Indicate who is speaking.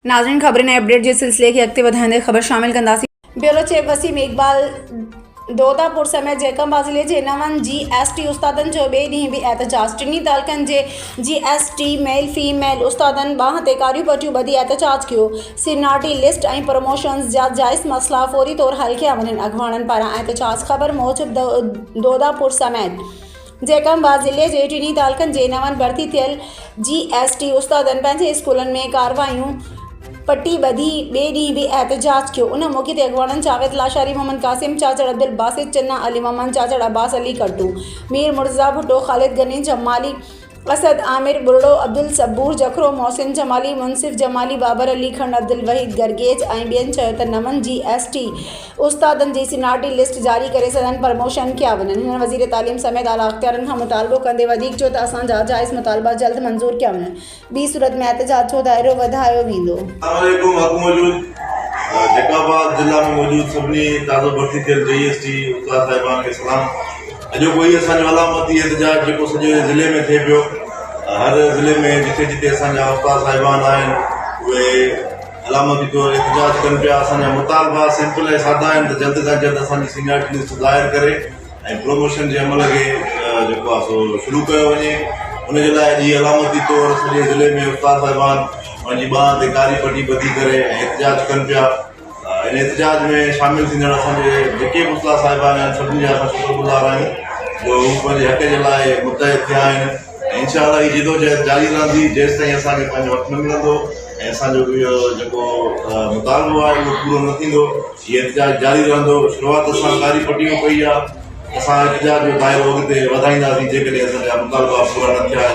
Speaker 1: नाज़रीन खबर ने अपडेट जे सिलसिले खे अॻिते वधाईंदे ख़बर शामिल कंदासीं। ब्यूरो चीफ वसीम इकबाल दोदापुर समेत जैकंबा ज़िले के 9 GST उस्तादन जो ॿिए ॾींहुं बि एहतजाज। टिनी तालुक़नि जे GST मेल फीमेल उस्तादन बाह ते कारियूं पटियूं ॿधी एहतजाज कयो। सीनियरिटी लिस्ट ऐं प्रमोशन्स जा जाइज़ मसला फौरी तौर हल कया वञनि। अॻवाननि पारां एहतजाज। ख़बर मूजिबि दोदापुर समेत जैकंबा ज़िले के टिनी तालुक़नि जे 9 भर्ती थियल GST उस्तादन पंहिंजे स्कूलनि में कारवायूं पट्टी ॿधी ॿिए ॾींहुं बि एहतजाज कयो। उन मौक़े ते अॻवाननि जावेद लाशारी, मोहम्मद कासिम चाचड़, अब्दुल बासित चन्ना, अली मोहम्मद चाचड़, अब्बास अली कट्टू, मीर मुर्तज़ा भुट्टो, ख़ालिद गनी जमाली, असद आमिर बुरड़ो, अब्दुल सबूर जखरो, मोहसिन जमाली, मुनसिफ जमाली, बाबर अली खंड, अब्दुल वहीद गर्गेज ऐं ॿियनि चयो त 9 GST उस्तादनि जी सीनियरिटी लिस्ट जारी करे सदन प्रमोशन कया वञनि। हिन वज़ीर तालीम समेत आला अख़्तियारनि खां मुतालबो कंदे वधीक चयो त असांजा जाइज़ मुतालबा जल्द मंज़ूर कया वञनि। ॿी सूरत में एहतजाज जो दायरो वधायो वेंदो।
Speaker 2: जैकंबाबाद जिला में मौजूद सभी ताज़ो भर्ती थियल GST उस्ताद साहिबान खे सलाम। अॼु कोई असो अलामती एहतजाज जो सॼे ज़िले में थे पियो। हर ज़िले में जिते जिते असांजा उस्ताद साहिबान आहिनि उहे अलामती तौर एहतजाज कनि पिया। असांजा मुतालबा सिंपल ऐं सादा आहिनि त जल्द खां जल्द असांजी सीनियरिटी लिस्ट ज़ाहिर करे ऐं प्रमोशन जे अमल खे जेको आहे सो शुरू कयो वञे। उनजे लाइ अॼु अलामती तौर सॼे ज़िले में उस्ताद साहिबान पंहिंजी बांह ते कारी पटी ॿधी करे एहतजाज कनि पिया। इन एहतजाज में शामिल थींदड़ असांजे जेके बि उस्ताद साहिबान आहिनि सभिनी जा असां शुक्रगुज़ार आहियूं जो हू पंहिंजे हक़ जे लाइ मुतहद थिया आहिनि। ऐं इंशाअल्लाह हीअ जिदोजहद जारी रहंदी जेसि ताईं असांखे पंहिंजो हक़ न मिलंदो ऐं असांजो जेको मुतालबो आहे उहो पूरो न थींदो। हीअ एहतजाज जारी रहंदो। शुरूआत असां कारी पटियूं कई आहे। असां एहतजाज जो दाइरो अॻिते वधाईंदासीं जेकॾहिं असांजा मुतालबा पूरा न थिया।